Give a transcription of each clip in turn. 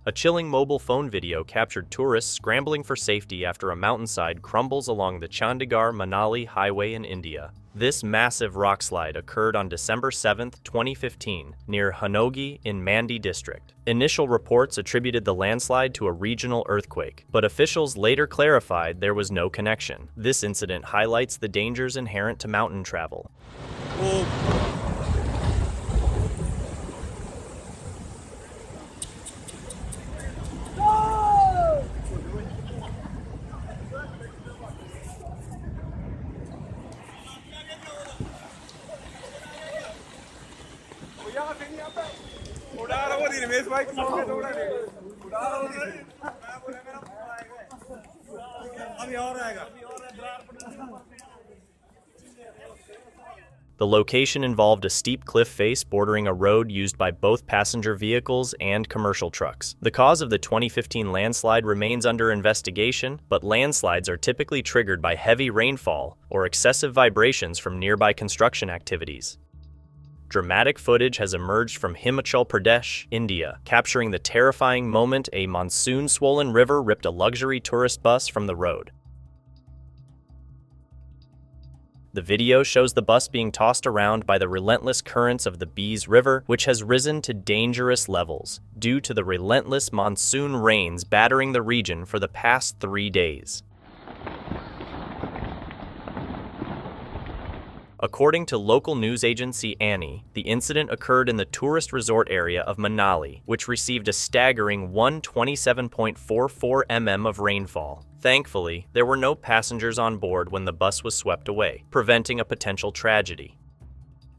A chilling mobile phone video captured tourists scrambling for safety after a mountainside crumbles along the Chandigarh-Manali highway in India. This massive rockslide occurred on December 7, 2015, near Hanogi in Mandi district. Initial reports attributed the landslide to a regional earthquake, but officials later clarified there was no connection. This incident highlights the dangers inherent to mountain travel. The location involved a steep cliff face bordering a road used by both passenger vehicles and commercial trucks. The cause of the 2015 landslide remains under investigation, but landslides are typically triggered by heavy rainfall or excessive vibrations from nearby construction activities. Dramatic footage has emerged from Himachal Pradesh, India, capturing the terrifying moment a monsoon-swollen river ripped a luxury tourist bus from the road. The video shows the bus being tossed around by the relentless currents of the Beas River, which has risen to dangerous levels due to the relentless monsoon rains battering the region for the past 3 days. According to local news agency ANI, the incident occurred in the tourist resort area of Manali, which received a staggering 127.44 mm of rainfall. Thankfully, there were no passengers on board when the bus was swept away, preventing a potential tragedy.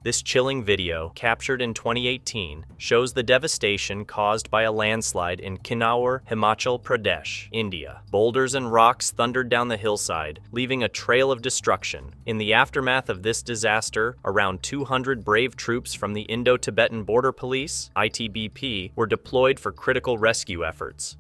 This chilling video, captured in 2018, shows the devastation caused by a landslide in Kinnaur, Himachal Pradesh, India. Boulders and rocks thundered down the hillside, leaving a trail of destruction. In the aftermath of this disaster, around 200 brave troops from the Indo-Tibetan Border Police, ITBP, were deployed for critical rescue efforts.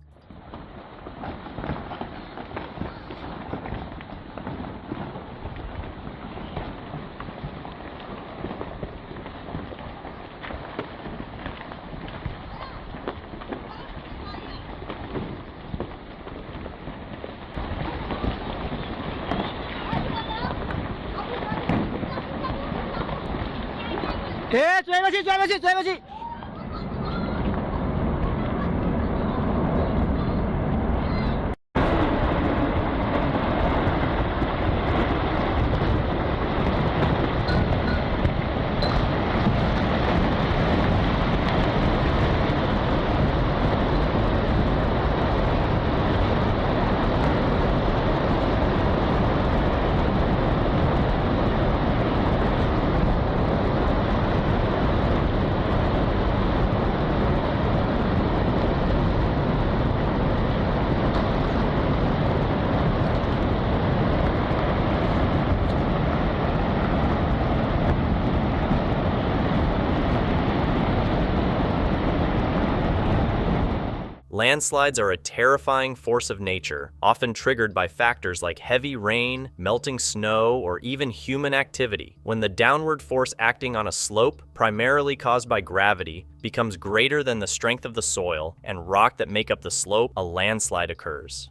Landslides are a terrifying force of nature, often triggered by factors like heavy rain, melting snow, or even human activity. When the downward force acting on a slope, primarily caused by gravity, becomes greater than the strength of the soil and rock that make up the slope, a landslide occurs.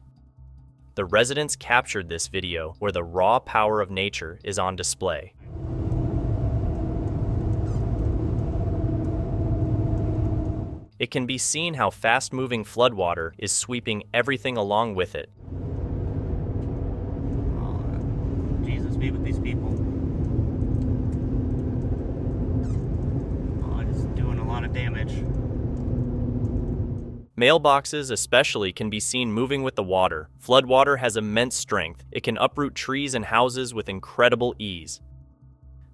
The residents captured this video where the raw power of nature is on display. It can be seen how fast-moving floodwater is sweeping everything along with it. Oh, Jesus be with these people. Oh, it's doing a lot of damage. Mailboxes especially can be seen moving with the water. Floodwater has immense strength. It can uproot trees and houses with incredible ease.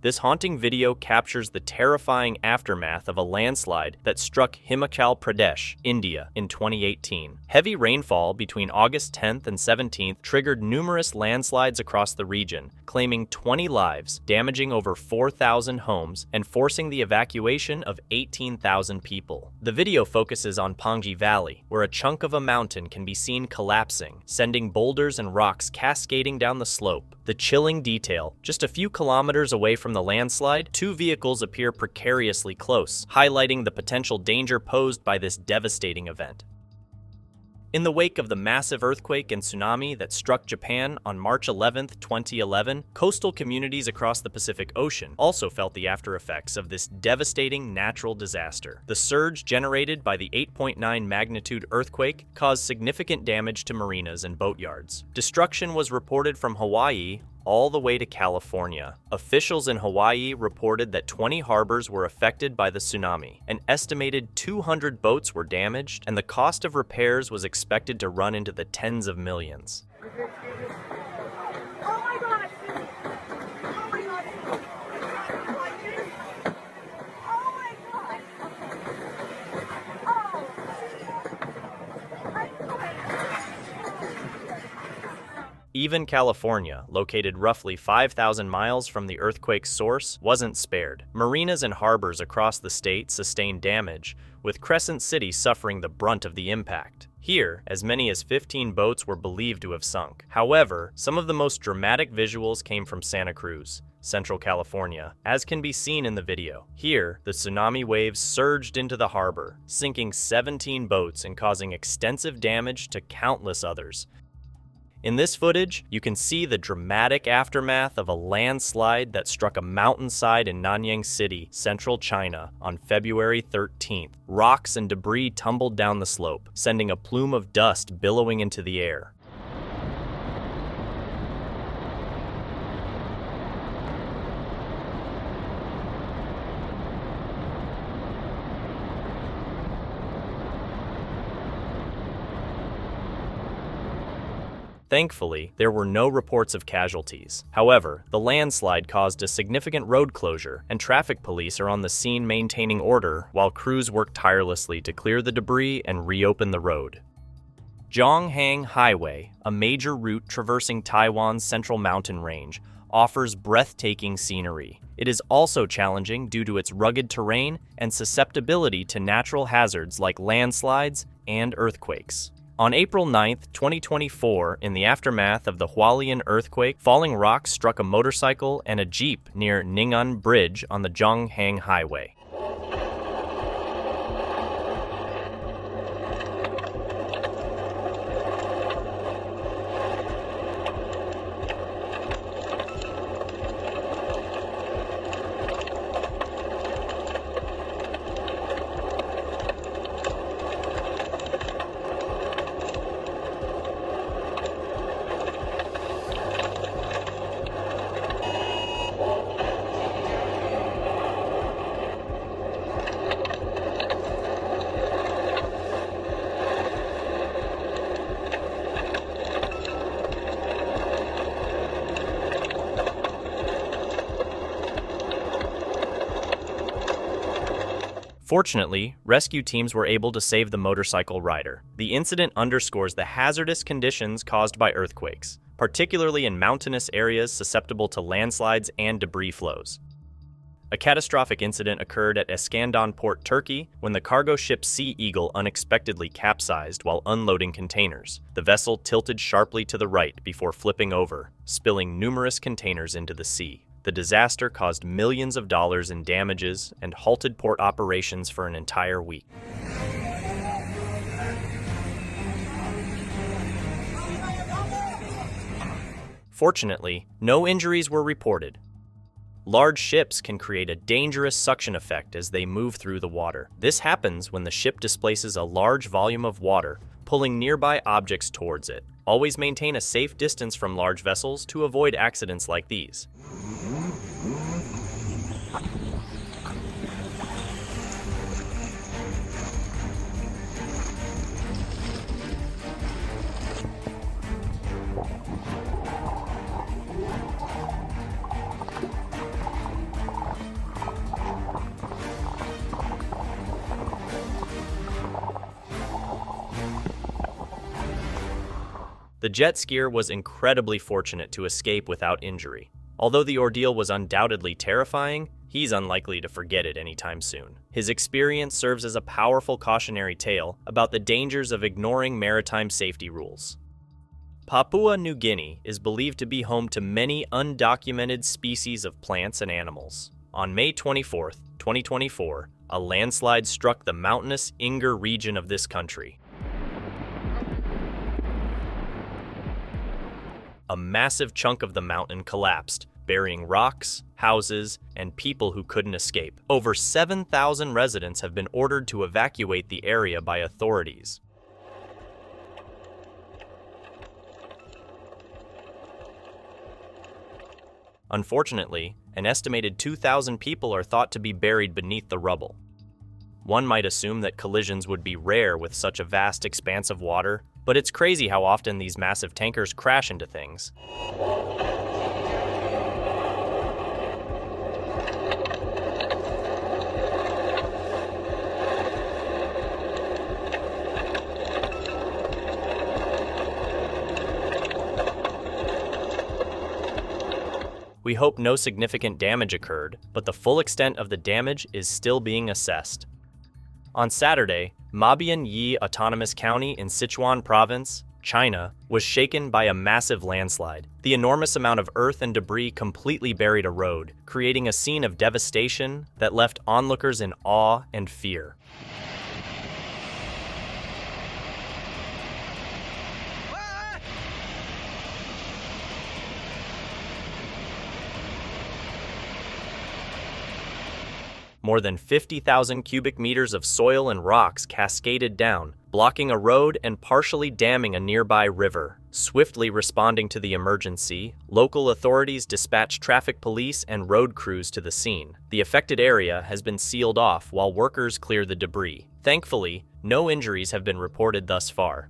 This haunting video captures the terrifying aftermath of a landslide that struck Himachal Pradesh, India, in 2018. Heavy rainfall between August 10th and 17th triggered numerous landslides across the region, claiming 20 lives, damaging over 4,000 homes, and forcing the evacuation of 18,000 people. The video focuses on Pangji Valley, where a chunk of a mountain can be seen collapsing, sending boulders and rocks cascading down the slope. The chilling detail: just a few kilometers away from the landslide, two vehicles appear precariously close, highlighting the potential danger posed by this devastating event. In the wake of the massive earthquake and tsunami that struck Japan on March 11, 2011, coastal communities across the Pacific Ocean also felt the aftereffects of this devastating natural disaster. The surge generated by the 8.9 magnitude earthquake caused significant damage to marinas and boatyards. Destruction was reported from Hawaii all the way to California. Officials in Hawaii reported that 20 harbors were affected by the tsunami. An estimated 200 boats were damaged, and the cost of repairs was expected to run into the tens of millions. Oh my God! Oh my God! Like this? Oh my God! Oh! I swear. Even California, located roughly 5,000 miles from the earthquake's source, wasn't spared. Marinas and harbors across the state sustained damage, with Crescent City suffering the brunt of the impact. Here, as many as 15 boats were believed to have sunk. However, some of the most dramatic visuals came from Santa Cruz, Central California, as can be seen in the video. Here, the tsunami waves surged into the harbor, sinking 17 boats and causing extensive damage to countless others. In this footage, you can see the dramatic aftermath of a landslide that struck a mountainside in Nanyang City, central China, on February 13th. Rocks and debris tumbled down the slope, sending a plume of dust billowing into the air. Thankfully, there were no reports of casualties. However, the landslide caused a significant road closure, and traffic police are on the scene maintaining order while crews work tirelessly to clear the debris and reopen the road. Zhonghang Highway, a major route traversing Taiwan's central mountain range, offers breathtaking scenery. It is also challenging due to its rugged terrain and susceptibility to natural hazards like landslides and earthquakes. On April 9, 2024, in the aftermath of the Hualien earthquake, falling rocks struck a motorcycle and a jeep near Ning'an Bridge on the Zhonghang Highway. Fortunately, rescue teams were able to save the motorcycle rider. The incident underscores the hazardous conditions caused by earthquakes, particularly in mountainous areas susceptible to landslides and debris flows. A catastrophic incident occurred at Iskenderun Port, Turkey, when the cargo ship Sea Eagle unexpectedly capsized while unloading containers. The vessel tilted sharply to the right before flipping over, spilling numerous containers into the sea. The disaster caused millions of dollars in damages and halted port operations for an entire week. Fortunately, no injuries were reported. Large ships can create a dangerous suction effect as they move through the water. This happens when the ship displaces a large volume of water, pulling nearby objects towards it. Always maintain a safe distance from large vessels to avoid accidents like these. The jet skier was incredibly fortunate to escape without injury. Although the ordeal was undoubtedly terrifying, he's unlikely to forget it anytime soon. His experience serves as a powerful cautionary tale about the dangers of ignoring maritime safety rules. Papua New Guinea is believed to be home to many undocumented species of plants and animals. On May 24, 2024, a landslide struck the mountainous Inger region of this country. a massive chunk of the mountain collapsed, burying rocks, houses, and people who couldn't escape. Over 7,000 residents have been ordered to evacuate the area by authorities. Unfortunately, an estimated 2,000 people are thought to be buried beneath the rubble. One might assume that collisions would be rare with such a vast expanse of water, but it's crazy how often these massive tankers crash into things. We hope no significant damage occurred, but the full extent of the damage is still being assessed. On Saturday, Mabian-Yi Autonomous County in Sichuan Province, China, was shaken by a massive landslide. The enormous amount of earth and debris completely buried a road, creating a scene of devastation that left onlookers in awe and fear. More than 50,000 cubic meters of soil and rocks cascaded down, blocking a road and partially damming a nearby river. Swiftly responding to the emergency, local authorities dispatched traffic police and road crews to the scene. The affected area has been sealed off while workers clear the debris. Thankfully, no injuries have been reported thus far.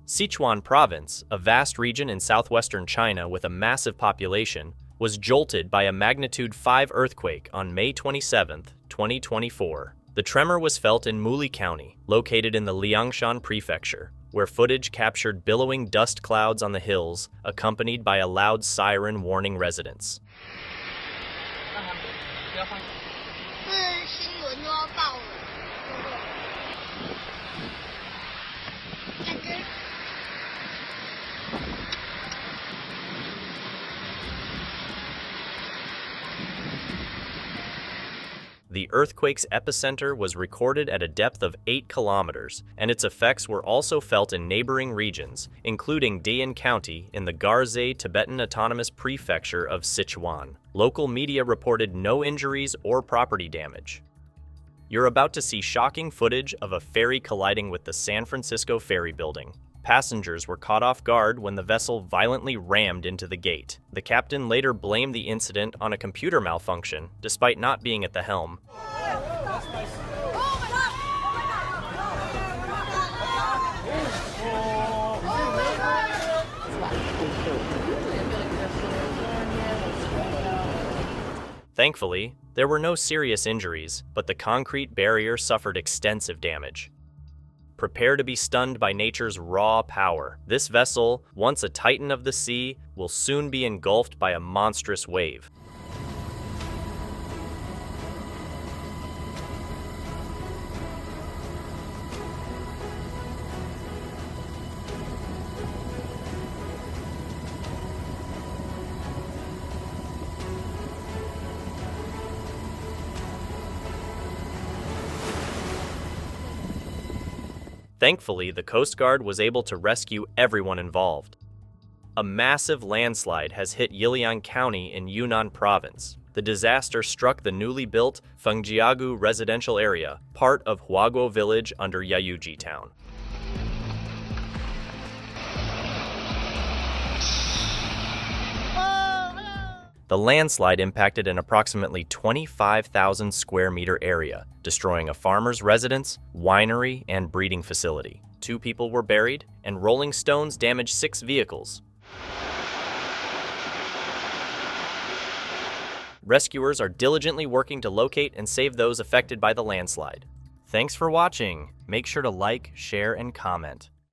Sichuan Province, a vast region in southwestern China with a massive population, was jolted by a magnitude 5 earthquake on May 27, 2024. The tremor was felt in Muli County, located in the Liangshan Prefecture, where footage captured billowing dust clouds on the hills, accompanied by a loud siren warning residents. The earthquake's epicenter was recorded at a depth of 8 kilometers, and its effects were also felt in neighboring regions, including Dian County in the Garzei Tibetan Autonomous Prefecture of Sichuan. Local media reported no injuries or property damage. You're about to see shocking footage of a ferry colliding with the San Francisco ferry building. Passengers were caught off guard when the vessel violently rammed into the gate. The captain later blamed the incident on a computer malfunction, despite not being at the helm. Thankfully, there were no serious injuries, but the concrete barrier suffered extensive damage. Prepare to be stunned by nature's raw power. This vessel, once a titan of the sea, will soon be engulfed by a monstrous wave. Thankfully, the Coast Guard was able to rescue everyone involved. A massive landslide has hit Yiliang County in Yunnan Province. The disaster struck the newly built Fengjiagu residential area, part of Huaguo Village under Yayuji Town. The landslide impacted an approximately 25,000 square meter area, destroying a farmer's residence, winery, and breeding facility. 2 people were buried, and rolling stones damaged 6 vehicles. Rescuers are diligently working to locate and save those affected by the landslide. Thanks for watching. Make sure to like, share, and comment.